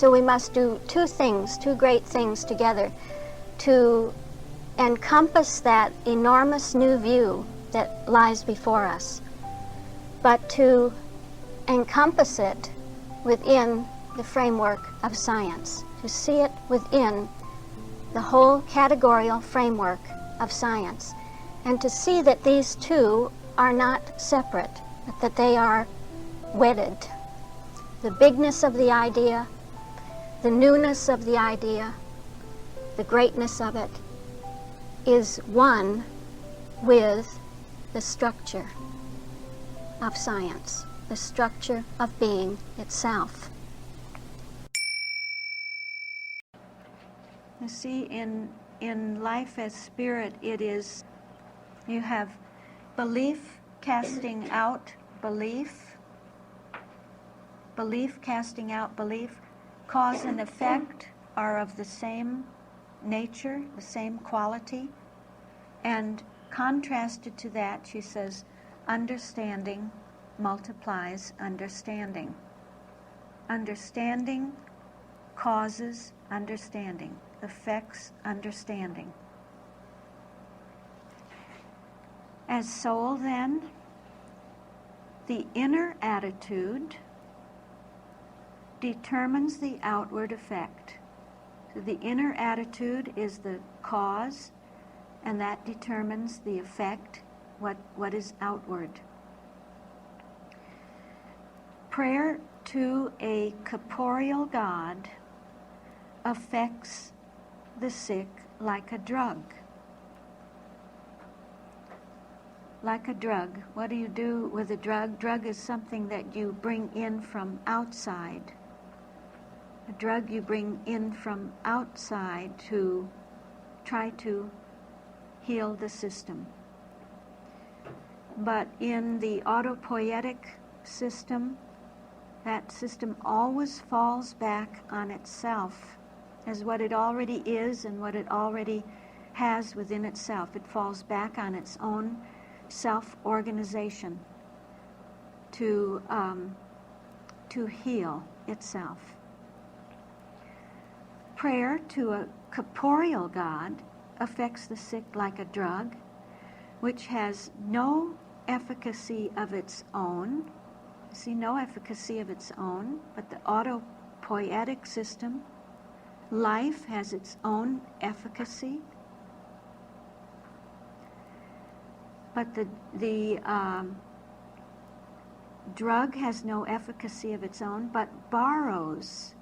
So we must do two things, two great things together, to encompass that enormous new view that lies before us, but to encompass it within the framework of science, to see it within the whole categorical framework of science, and to see that these two are not separate, but that they are wedded. The bigness of the idea, the newness of the idea, the greatness of it is one with the structure of science, the structure of being itself. You see, in life as spirit, it is, you have belief casting out belief, belief casting out belief. Cause and effect are of the same nature, the same quality. And contrasted to that, she says, understanding multiplies understanding. Understanding causes understanding, affects understanding. As soul, then, the inner attitude determines the outward effect. So the inner attitude is the cause, and that determines the effect, what is outward. Prayer to a corporeal God affects the sick like a drug. Like a drug. What do you do with a drug? Drug is something that you bring in from outside. A drug you bring in from outside to try to heal the system. But in the autopoietic system, that system always falls back on itself as what it already is and what it already has within itself. It falls back on its own self-organization to heal itself. Prayer to a corporeal God affects the sick like a drug, which has no efficacy of its own. See, no efficacy of its own, but the autopoietic system, life has its own efficacy. But the drug has no efficacy of its own, but borrows.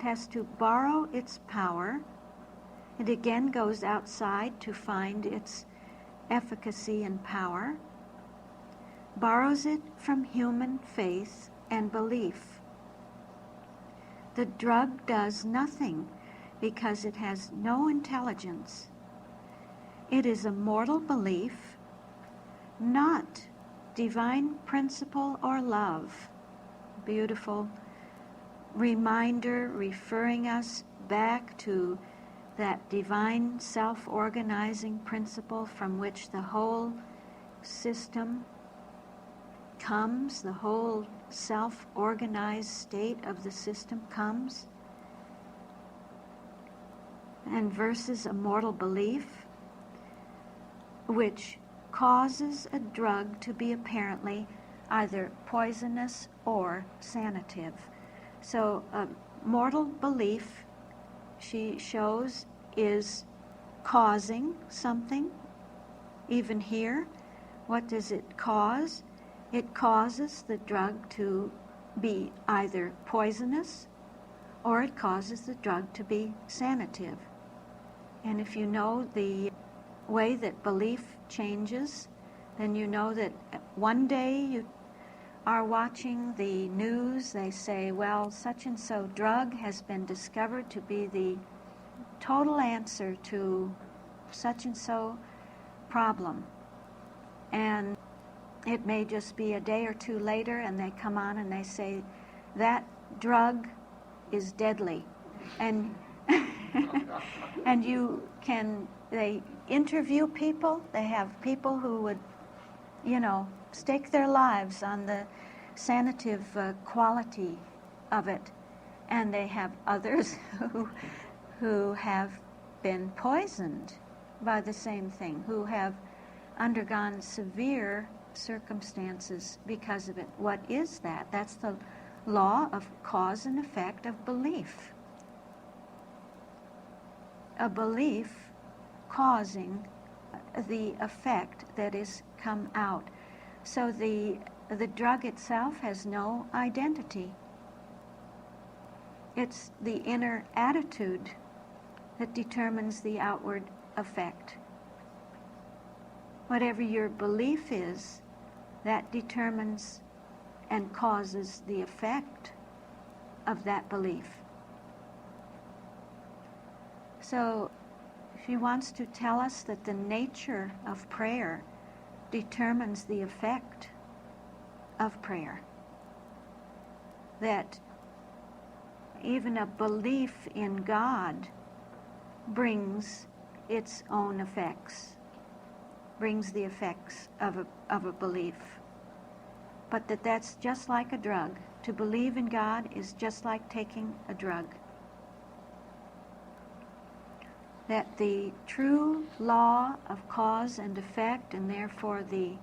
It has to borrow its power. It again goes outside to find its efficacy and power. Borrows it from human faith and belief. The drug does nothing because it has no intelligence. It is a mortal belief, not divine principle or love. Beautiful reminder referring us back to that divine self-organizing principle from which the whole system comes, the whole self-organized state of the system comes, and versus a mortal belief which causes a drug to be apparently either poisonous or sanative. So a mortal belief, she shows, is causing something. Even here, what does it cause? It causes the drug to be either poisonous or it causes the drug to be sanative. And if you know the way that belief changes, then you know that one day you are watching the news, they say, well, such and so drug has been discovered to be the total answer to such and so problem. And it may just be a day or two later and they come on and they say, that drug is deadly. And and they interview people, they have people who would, stake their lives on the sanative quality of it. And they have others who have been poisoned by the same thing, who have undergone severe circumstances because of it. What is that? That's the law of cause and effect of belief. A belief causing the effect that is come out. So the drug itself has no identity. It's the inner attitude that determines the outward effect. Whatever your belief is, that determines and causes the effect of that belief. So she wants to tell us that the nature of prayer determines the effect of prayer. That even a belief in God brings its own effects, brings the effects of a belief. But that's just like a drug. To believe in God is just like taking a drug. That the true law of cause and effect, and therefore the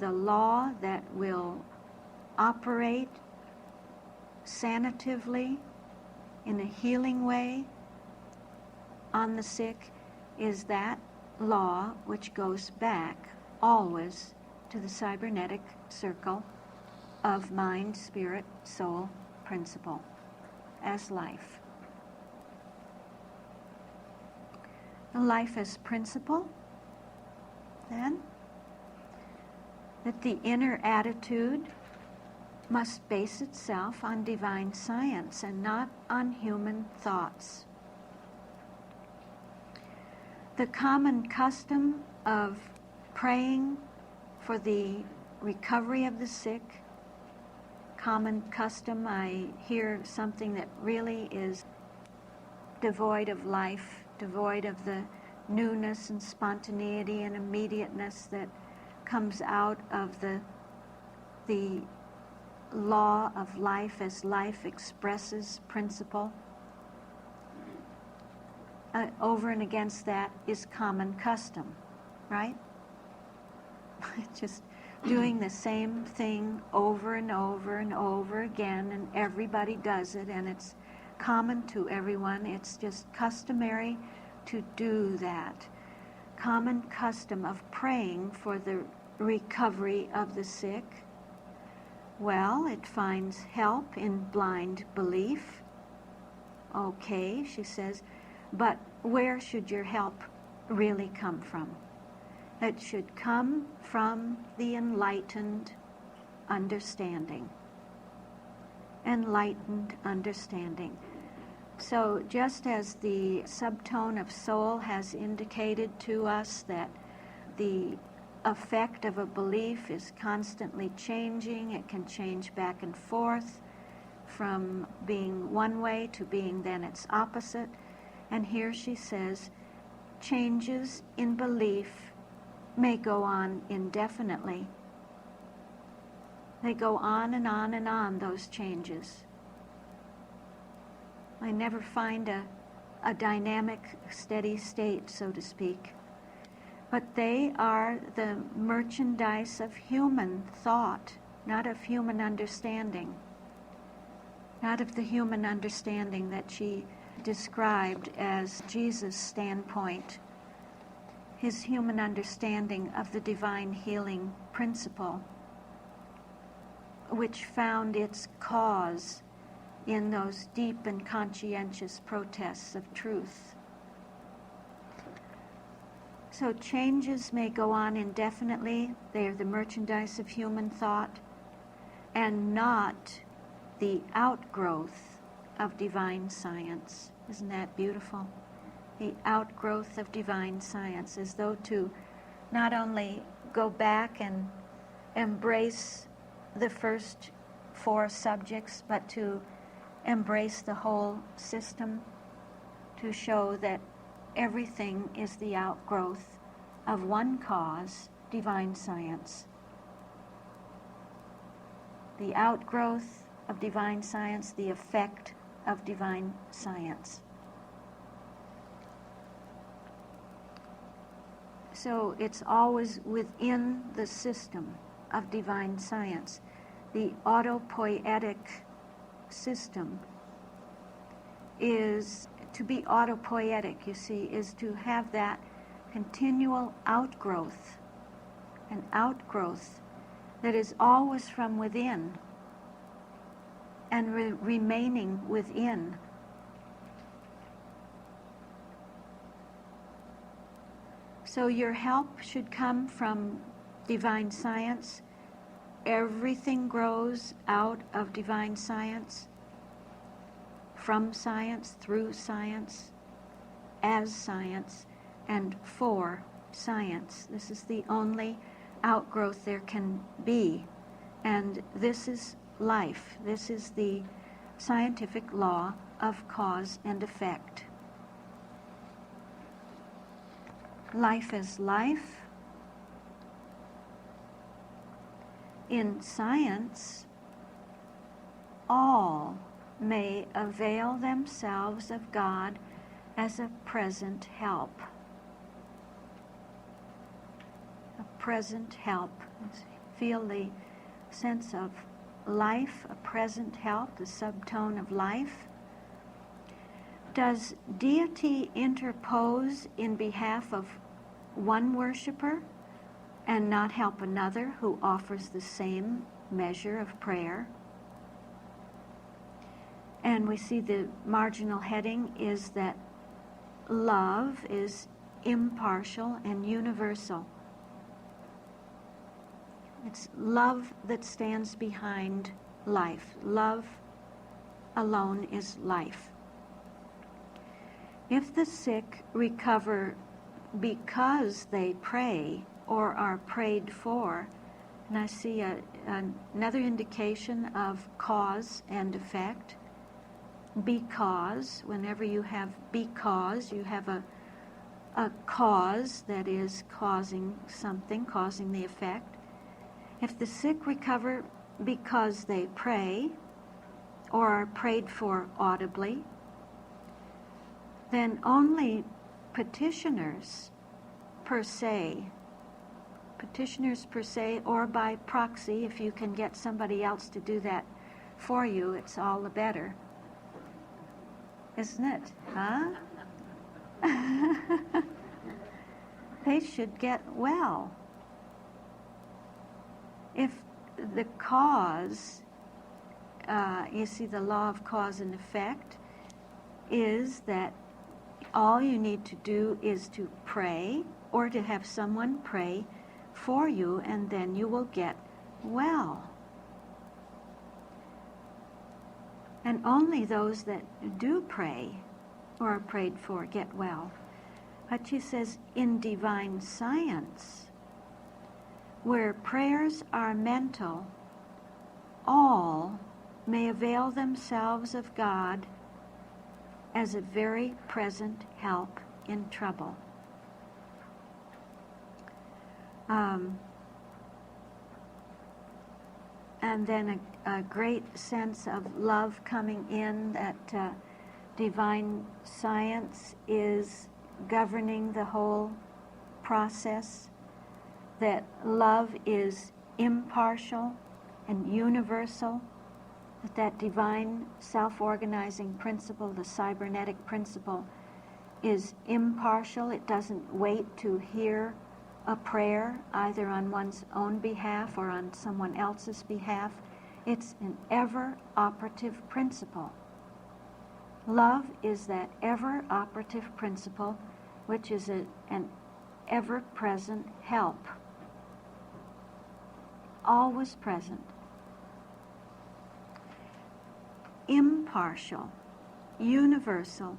law that will operate sanatively in a healing way on the sick, is that law which goes back always to the cybernetic circle of mind, spirit, soul, principle as life. Life as principle, then, that the inner attitude must base itself on divine science and not on human thoughts. The common custom of praying for the recovery of the sick, common custom, I hear something that really is devoid of life, devoid of the newness and spontaneity and immediateness that comes out of the law of life as life expresses principle. Over and against that is common custom, right? Just doing the same thing over and over and over again, and everybody does it, and it's common to everyone. It's just customary to do that. Common custom of praying for the recovery of the sick. Well, it finds help in blind belief. Okay, she says, but where should your help really come from? It should come from the enlightened understanding. Enlightened understanding. So just as the subtone of soul has indicated to us that the effect of a belief is constantly changing, it can change back and forth from being one way to being then its opposite. And here she says, changes in belief may go on indefinitely. They go on and on and on, those changes. I never find a dynamic, steady state, so to speak. But they are the merchandise of human thought, not of human understanding. Not of the human understanding that she described as Jesus' standpoint. His human understanding of the divine healing principle, which found its cause in those deep and conscientious protests of truth. So changes may go on indefinitely. They are the merchandise of human thought and not the outgrowth of divine science. Isn't that beautiful? The outgrowth of divine science, as though to not only go back and embrace the first four subjects, but to embrace the whole system, to show that everything is the outgrowth of one cause, divine science. The outgrowth of divine science, the effect of divine science. So it's always within the system of divine science. The autopoietic system is to be autopoietic, you see, is to have that continual outgrowth, an outgrowth that is always from within and remaining within. So your help should come from divine science. Everything grows out of divine science, from science, through science, as science, and for science. This is the only outgrowth there can be. And this is life. This is the scientific law of cause and effect. Life is life. In science, all may avail themselves of God as a present help. A present help. Feel the sense of life, a present help, the subtone of life. Does deity interpose in behalf of one worshiper and not help another who offers the same measure of prayer? And we see the marginal heading is that love is impartial and universal. It's love that stands behind life. Love alone is life. If the sick recover because they pray or are prayed for, and I see another indication of cause and effect. Because, whenever you have because, you have a cause that is causing something, causing the effect. If the sick recover because they pray or are prayed for audibly, then only petitioners per se, or by proxy, if you can get somebody else to do that for you, it's all the better. Isn't it? Huh? They should get well. If the cause, you see the law of cause and effect, is that all you need to do is to pray or to have someone pray for you, and then you will get well. And only those that do pray or are prayed for get well. But she says, in divine science, where prayers are mental, all may avail themselves of God as a very present help in trouble. And then a great sense of love coming in, that divine science is governing the whole process, that love is impartial and universal, that divine self-organizing principle, the cybernetic principle, is impartial. It doesn't wait to hear a prayer, either on one's own behalf or on someone else's behalf. It's an ever-operative principle. Love is that ever-operative principle, which is an ever-present help, always present. Impartial, universal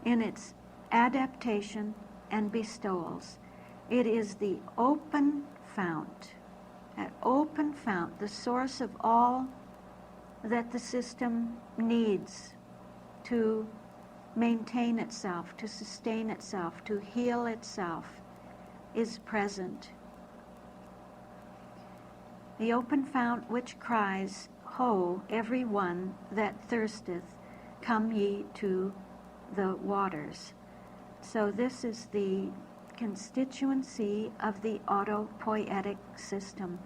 in its adaptation and bestowals. It is the open fount, that open fount, the source of all that the system needs to maintain itself, to sustain itself, to heal itself, is present. The open fount which cries, Ho, every one that thirsteth, come ye to the waters. So this is the constituency of the autopoietic system,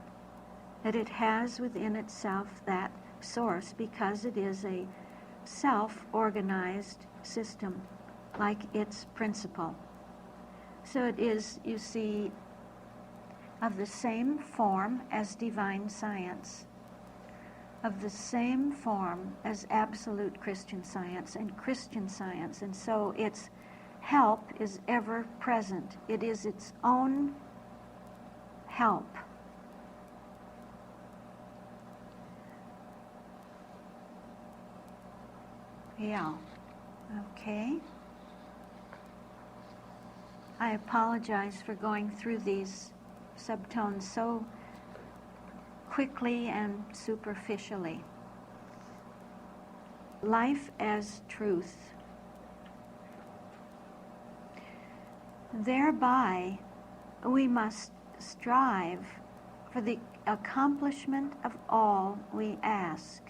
that it has within itself that source because it is a self-organized system, like its principle. So it is, you see, of the same form as divine science, of the same form as absolute Christian science, and so its help is ever present. It is its own help. Yeah. Okay. I apologize for going through these subtones so quickly and superficially. Life as truth. Thereby, we must strive for the accomplishment of all we ask.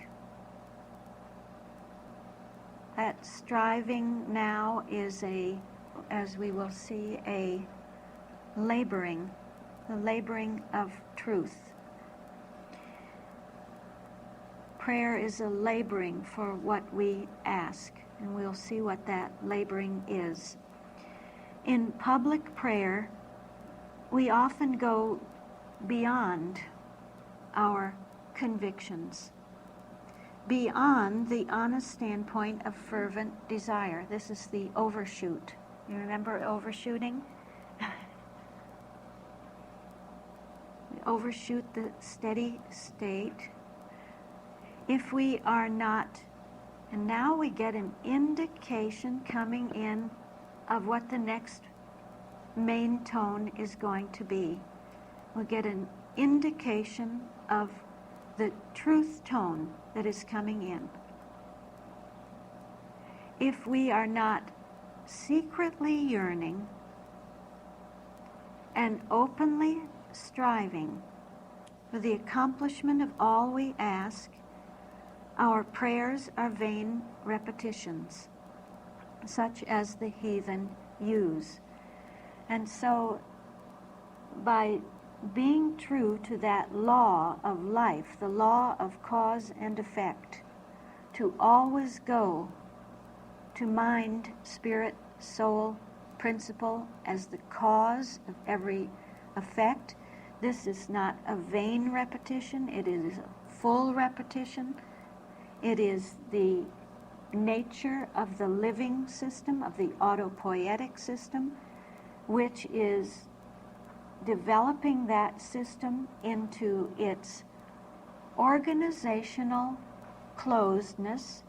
That striving now is as we will see, a laboring, the laboring of truth. Prayer is a laboring for what we ask, and we'll see what that laboring is. In public prayer, we often go beyond our convictions, beyond the honest standpoint of fervent desire. This is the overshoot. You remember overshooting? We overshoot the steady state. If we are not, and now we get an indication coming in of what the next main tone is going to be. We'll get an indication of the truth tone that is coming in. If we are not secretly yearning and openly striving for the accomplishment of all we ask, our prayers are vain repetitions, such as the heathen use. And so, by being true to that law of life, the law of cause and effect, to always go to mind, spirit, soul, principle as the cause of every effect, this is not a vain repetition, it is a full repetition. It is the nature of the living system, of the autopoietic system, which is developing that system into its organizational closedness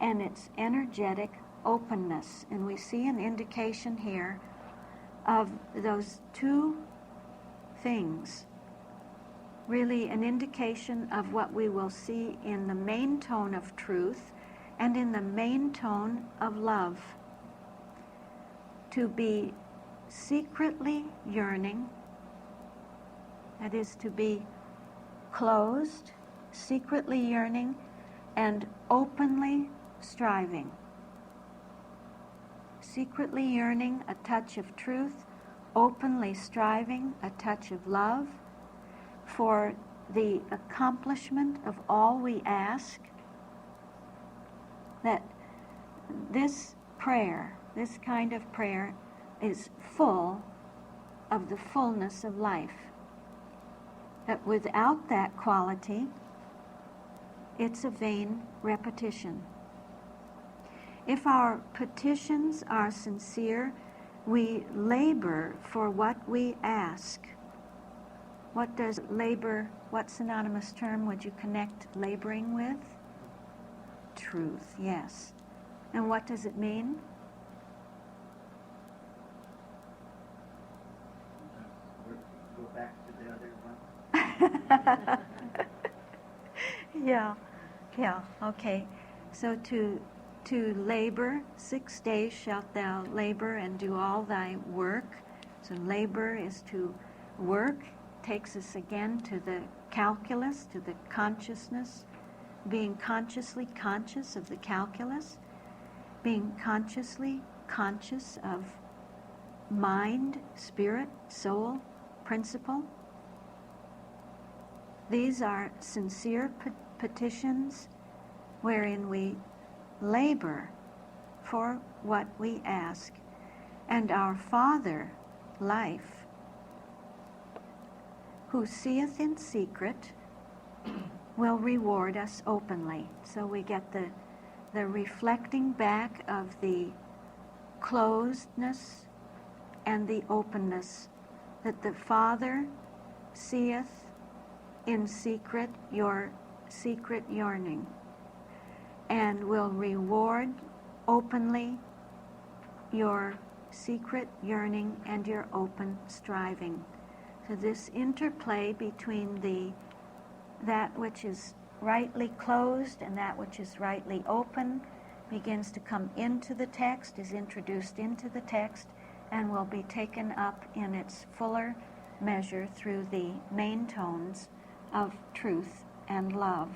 and its energetic openness. And we see an indication here of those two things, really an indication of what we will see in the main tone of truth and in the main tone of love. To be secretly yearning, that is to be closed, secretly yearning, and openly striving. Secretly yearning, a touch of truth, openly striving, a touch of love, for the accomplishment of all we ask, that this prayer, this kind of prayer, is full of the fullness of life. That without that quality, it's a vain repetition. If our petitions are sincere, we labor for what we ask. What does labor, what synonymous term would you connect laboring with? Truth, yes. And what does it mean? Go back to the other one. Yeah, okay. So to labor, 6 days shalt thou labor and do all thy work. So labor is to work, takes us again to the calculus, to the consciousness, being consciously conscious of the calculus, being consciously conscious of mind, spirit, soul, principle. These are sincere petitions wherein we labor for what we ask. And our Father, life, who seeth in secret, will reward us openly. So we get the reflecting back of the closedness and the openness, that the Father seeth in secret your secret yearning, and will reward openly your secret yearning and your open striving. So this interplay between that which is rightly closed and that which is rightly open begins to come into the text, is introduced into the text, and will be taken up in its fuller measure through the main tones of truth and love.